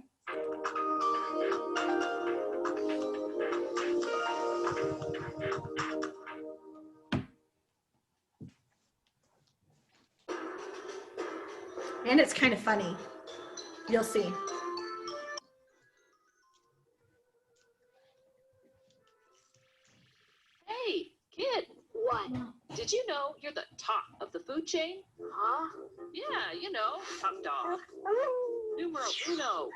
And it's kind of funny. You'll see. Hey, kid. What? Did you know you're the top of the food chain? Huh? Yeah, you know, top dog. Numero uno.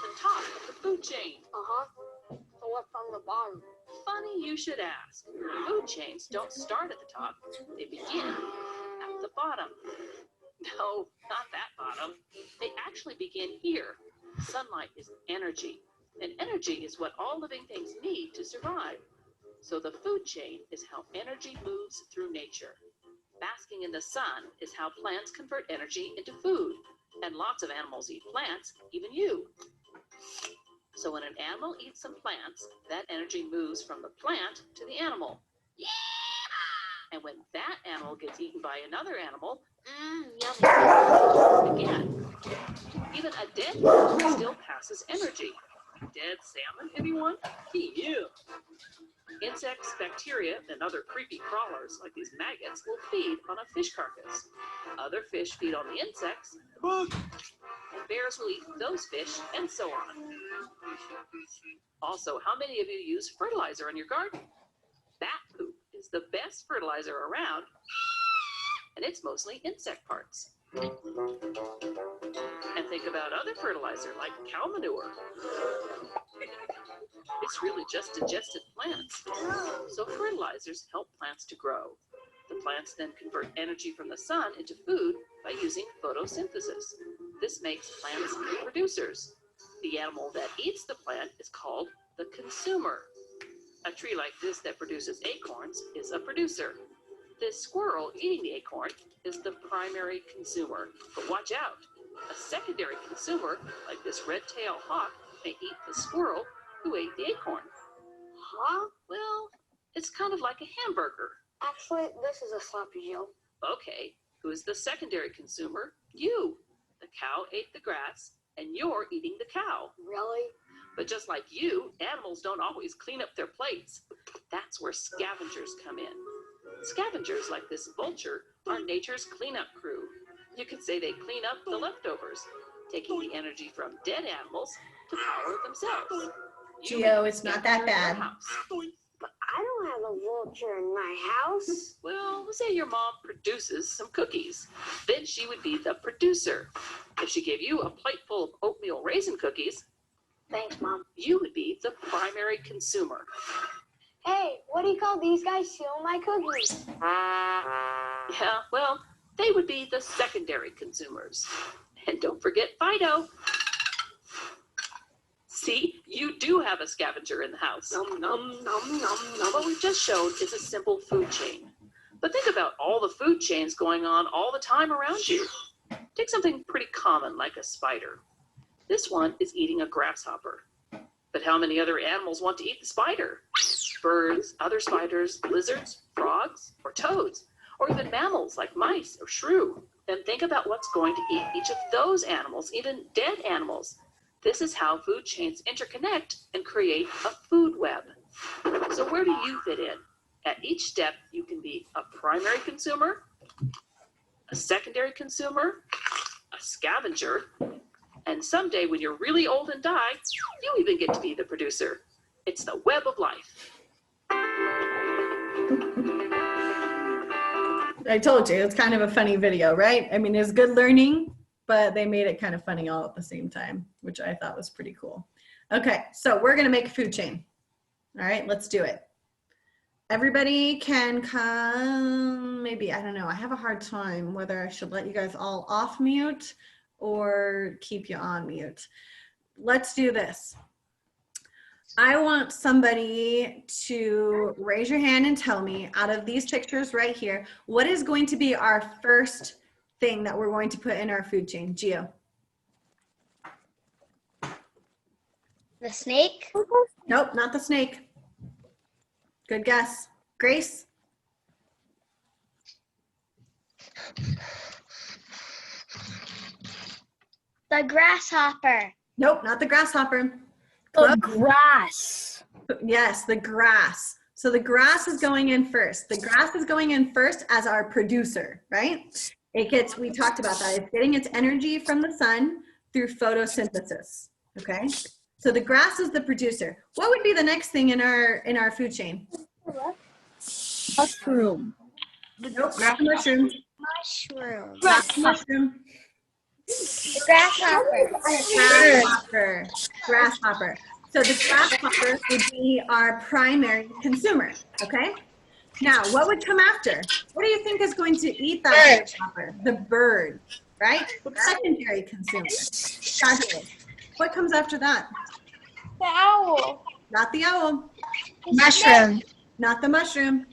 The top of the food chain. Uh-huh. So what's on the bottom? Funny you should ask. Food chains don't start at the top. They begin at the bottom. No, not that bottom. They actually begin here. Sunlight is energy. And energy is what all living things need to survive. So the food chain is how energy moves through nature. Basking in the sun is how plants convert energy into food. And lots of animals eat plants, even you. So when an animal eats some plants, that energy moves from the plant to the animal. Yeah! And when that animal gets eaten by another animal, yummy. Again. Even a dead animal still passes energy. Dead salmon, anyone? Ew. Insects, bacteria, and other creepy crawlers like these maggots will feed on a fish carcass. Other fish feed on the insects, and bears will eat those fish, and so on. Also, how many of you use fertilizer in your garden? Bat poop is the best fertilizer around, and it's mostly insect parts. And think about other fertilizer like cow manure. It's really just digested plants. So fertilizers help plants to grow. The plants then convert energy from the sun into food by using photosynthesis. This makes plants producers. The animal that eats the plant is called the consumer. A tree like this that produces acorns is a producer. This squirrel eating the acorn is the primary consumer. But watch out, a secondary consumer, like this red-tailed hawk, may eat the squirrel who ate the acorn. Huh? Well, it's kind of like a hamburger. Actually, this is a sloppy Joe. Okay, who is the secondary consumer? You. The cow ate the grass, and you're eating the cow. Really? But just like you, animals don't always clean up their plates. That's where scavengers come in. Scavengers like this vulture are nature's cleanup crew. You could say they clean up the leftovers, taking the energy from dead animals to power themselves. Geo, it's not that bad. But I don't have a vulture in my house. Well, let's say your mom produces some cookies. Then she would be the producer. If she gave you a plate full of oatmeal raisin cookies, Thanks, Mom. you would be the primary consumer. Hey, what do you call these guys stealing my cookies? Yeah, well, they would be the secondary consumers. And don't forget Fido. See, you do have a scavenger in the house. Nom, nom, nom, nom, nom. What we've just shown is a simple food chain. But think about all the food chains going on all the time around you. Take something pretty common like a spider. This one is eating a grasshopper. But how many other animals want to eat the spider? Birds, other spiders, lizards, frogs, or toads, or even mammals like mice or shrew. Then think about what's going to eat each of those animals, even dead animals. This is how food chains interconnect and create a food web. So where do you fit in? At each step, you can be a primary consumer, a secondary consumer, a scavenger, and someday when you're really old and die, you even get to be the producer. It's the web of life. I told you, it's kind of a funny video, right? I mean, it's good learning, but they made it kind of funny all at the same time, which I thought was pretty cool. Okay, so we're gonna make a food chain. All right, let's do it. Everybody can come, maybe, I don't know, I have a hard time whether I should let you guys all off mute or keep you on mute. Let's do this. I want somebody to raise your hand and tell me out of these pictures right here, what is going to be our first thing that we're going to put in our food chain? Gio. The snake? Nope, not the snake. Good guess. Grace? The grasshopper. Nope, not the grasshopper. The grass. Yes, the grass. So the grass is going in first. The grass is going in first as our producer, right? It gets, we talked about that. It's getting its energy from the sun through photosynthesis, okay? So the grass is the producer. What would be the next thing in our food chain? Mushroom. Nope, not the mushroom. Mushroom. Not the mushroom. The grasshopper. Grasshopper. Grasshopper. So the grasshopper would be our primary consumer, okay? Now, what would come after? What do you think is going to eat that grasshopper? The bird, right? Secondary consumer. Fabulous. What comes after that? The owl. Not the owl. Mushroom. Not the mushroom.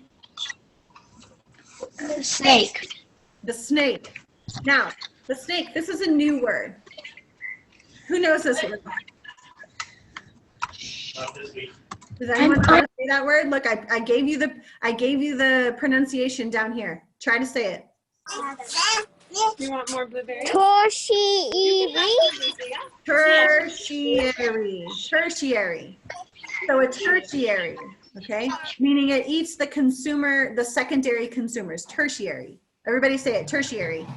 The snake. The snake. Now, the snake, this is a new word. Who knows this word? Does anyone know how to say that word? Look, I gave you the pronunciation down here. Try to say it. You want more blueberries? Tertiary. Tertiary. Tertiary. So a tertiary. okay? Meaning it eats the consumer, the secondary consumers, tertiary. Everybody say it, tertiary.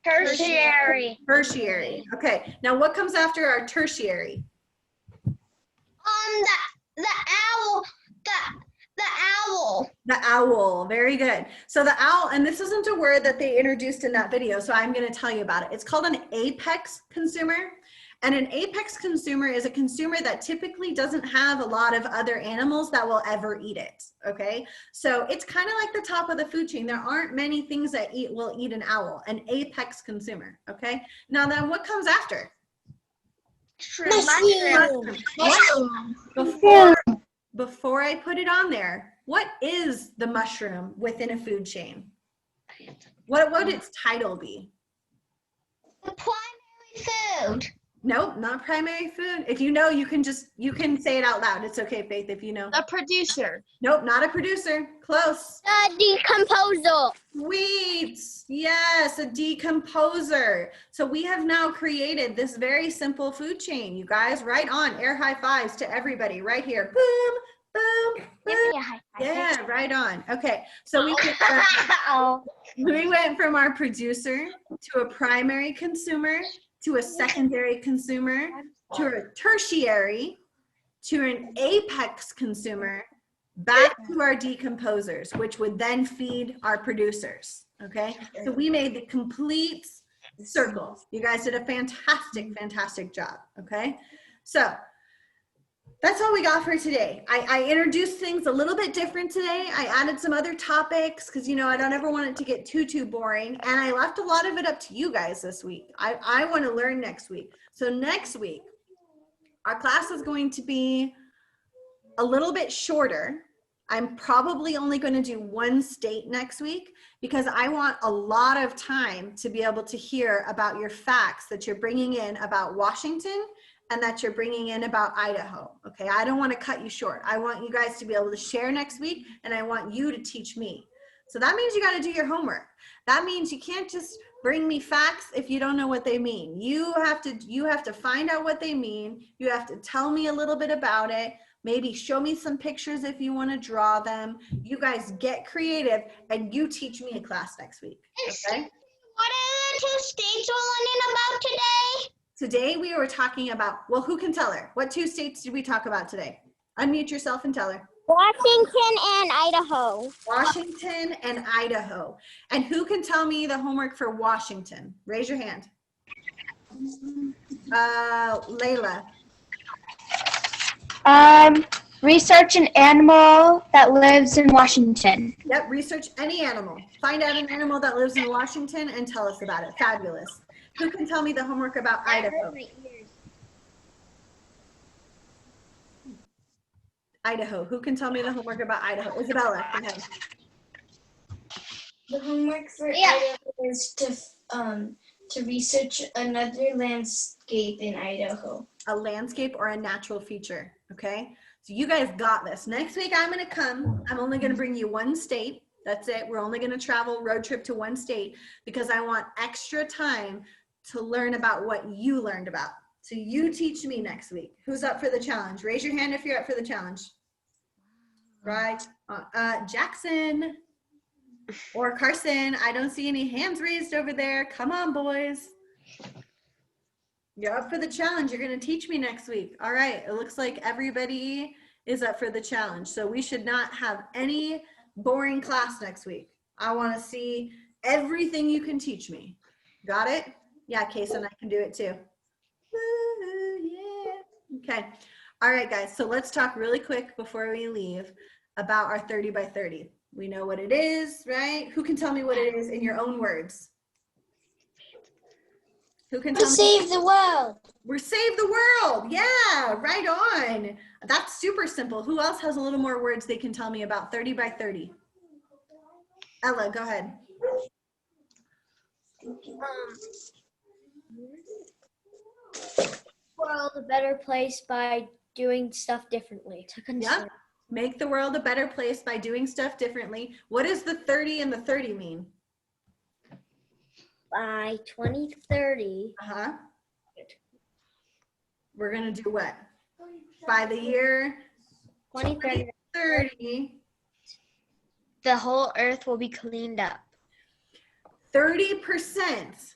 Tertiary. Tertiary. Okay, now what comes after our tertiary? The owl. The owl. The owl, very good. So the owl, and this isn't a word that they introduced in that video, so I'm gonna tell you about it. It's called an apex consumer. And an apex consumer is a consumer that typically doesn't have a lot of other animals that will ever eat it, okay? So it's kind of like the top of the food chain. There aren't many things that will eat an owl, an apex consumer, okay? Now then what comes after? Mushroom. Before I put it on there, what is the mushroom within a food chain? What would its title be? The primary food. Nope, not primary food. If you know, you can say it out loud. It's okay, Faith, if you know. The producer. Nope, not a producer. Close. The decomposer. Sweet. Yes, a decomposer. So we have now created this very simple food chain. You guys, right on. Air high fives to everybody right here. Boom, boom, boom. Yeah, right on. Okay, so we went from our producer to a primary consumer to a secondary consumer to a tertiary to an apex consumer back to our decomposers, which would then feed our producers. Okay, so we made the complete circle. You guys did a fantastic job. Okay, so that's all we got for today. I introduced things a little bit different today. I added some other topics because, you know, I don't ever want it to get too boring. And I left a lot of it up to you guys this week. I want to learn next week. So next week, our class is going to be a little bit shorter. I'm probably only going to do one state next week because I want a lot of time to be able to hear about your facts that you're bringing in about Washington and that you're bringing in about Idaho, okay? I don't want to cut you short. I want you guys to be able to share next week, and I want you to teach me. So that means you got to do your homework. That means you can't just bring me facts if you don't know what they mean. You have to find out what they mean. You have to tell me a little bit about it. Maybe show me some pictures if you want to draw them. You guys get creative, and you teach me a class next week, okay? What are the 2 states we're learning about today? Today we were talking about, well, who can tell her? What 2 states did we talk about today? Unmute yourself and tell her. Washington and Idaho. Washington and Idaho. And who can tell me the homework for Washington? Raise your hand. Layla. Research an animal that lives in Washington. Yep, research any animal. Find out an animal that lives in Washington and tell us about it. Fabulous. Who can tell me the homework about Idaho? Idaho. Who can tell me the homework about Idaho? Isabella, go ahead. The homework for Idaho is to research another landscape in Idaho. A landscape or a natural feature, okay? So you guys got this. Next week I'm gonna come. I'm only gonna bring you 1 state. That's it. We're only gonna travel road trip to 1 state because I want extra time to learn about what you learned about. So you teach me next week. Who's up for the challenge? Raise your hand if you're up for the challenge. Right, Jackson or Carson. I don't see any hands raised over there. Come on, boys. You're up for the challenge. You're going to teach me next week. All right. It looks like everybody is up for the challenge. So we should not have any boring class next week. I want to see everything you can teach me. Got it? Yeah, Kason, I can do it too. Woo, yeah. Okay. All right, guys. So let's talk really quick before we leave about our 30 by 30. We know what it is, right? Who can tell me what it is in your own words? Who can tell me? Save the world. We're save the world. Yeah, right on. That's super simple. Who else has a little more words they can tell me about 30 by 30? Ella, go ahead. World a better place by doing stuff differently. Yep. Make the world a better place by doing stuff differently. What does the 30 and the 30 mean? By 2030. We're gonna do what? By the year 2030. 2030, the whole earth will be cleaned up. 30%.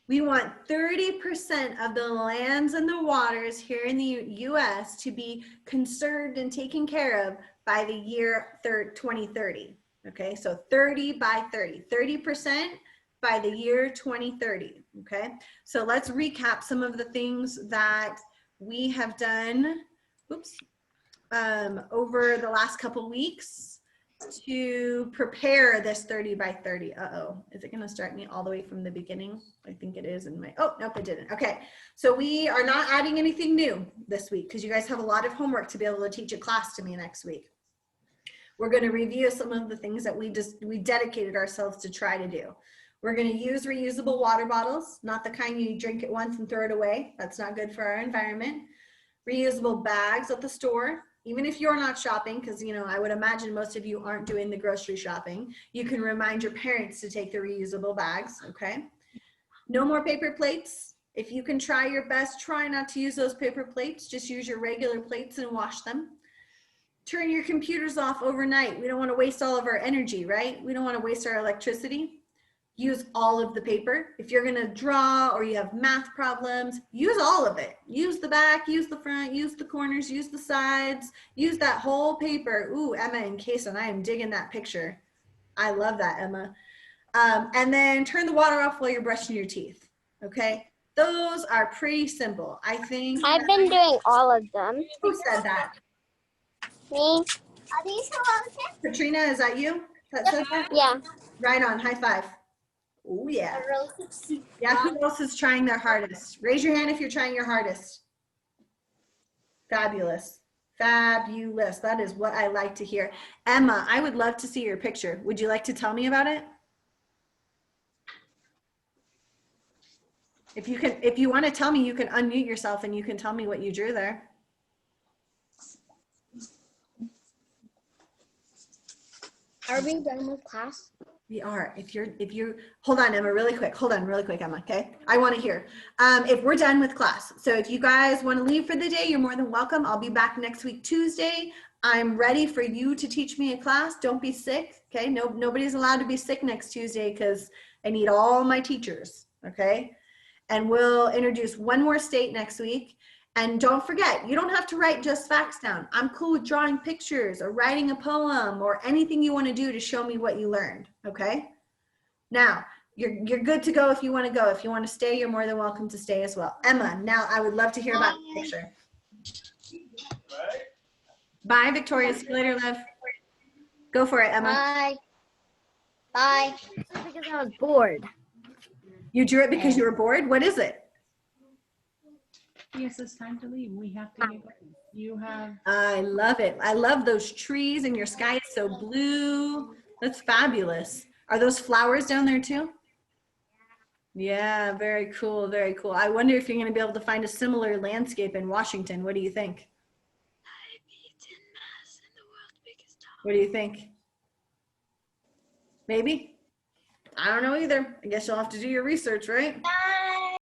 We want 30% of the lands and the waters here in the US to be conserved and taken care of by the year 2030. Okay, so 30 by 30, 30% by the year 2030. Okay, so let's recap some of the things that we have done, over the last couple weeks to prepare this 30 by 30. Uh-oh, is it gonna start me all the way from the beginning? I think it is in my, oh, nope, it didn't. Okay, so we are not adding anything new this week because you guys have a lot of homework to be able to teach a class to me next week. We're gonna review some of the things that we dedicated ourselves to try to do. We're gonna use reusable water bottles, not the kind you drink it once and throw it away. That's not good for our environment. Reusable bags at the store. Even if you're not shopping, because I would imagine most of you aren't doing the grocery shopping, you can remind your parents to take the reusable bags, okay? No more paper plates. If you can try your best, try not to use those paper plates. Just use your regular plates and wash them. Turn your computers off overnight. We don't want to waste all of our energy, right? We don't want to waste our electricity. Use all of the paper. If you're going to draw or you have math problems, use all of it. Use the back, use the front, use the corners, use the sides, use that whole paper. Ooh, Emma and Kason, I am digging that picture. I love that, Emma. And then turn the water off while you're brushing your teeth, okay? Those are pretty simple. I think. I've been doing all of them. Who said that? Me. Are these hello? Katrina, is that you? That said that? Yeah. Right on, high five. Oh yeah. Yeah, who else is trying their hardest? Raise your hand if you're trying your hardest. Fabulous. Fabulous. That is what I like to hear. Emma, I would love to see your picture. Would you like to tell me about it? If you want to tell me, you can unmute yourself and you can tell me what you drew there. Are we done with class? We are. If you hold on, Emma, really quick. Hold on really quick, Emma, okay? I want to hear. If we're done with class. So if you guys want to leave for the day, you're more than welcome. I'll be back next week, Tuesday. I'm ready for you to teach me a class. Don't be sick, okay? Nobody's allowed to be sick next Tuesday because I need all my teachers, okay? And we'll introduce one more state next week. And don't forget, you don't have to write just facts down. I'm cool with drawing pictures or writing a poem or anything you want to do to show me what you learned, okay? Now, you're good to go if you want to go. If you want to stay, you're more than welcome to stay as well. Emma, now I would love to hear about the picture. Bye, Victoria. See you later, Liv. Go for it, Emma. Bye. Bye. Because I was bored. You drew it because you were bored? What is it? Yes, it's time to leave. We have to get going. You have. I love it. I love those trees and your sky is so blue. That's fabulous. Are those flowers down there too? Yeah, very cool, very cool. I wonder if you're going to be able to find a similar landscape in Washington. What do you think? What do you think? Maybe? I don't know either. I guess you'll have to do your research, right? Bye.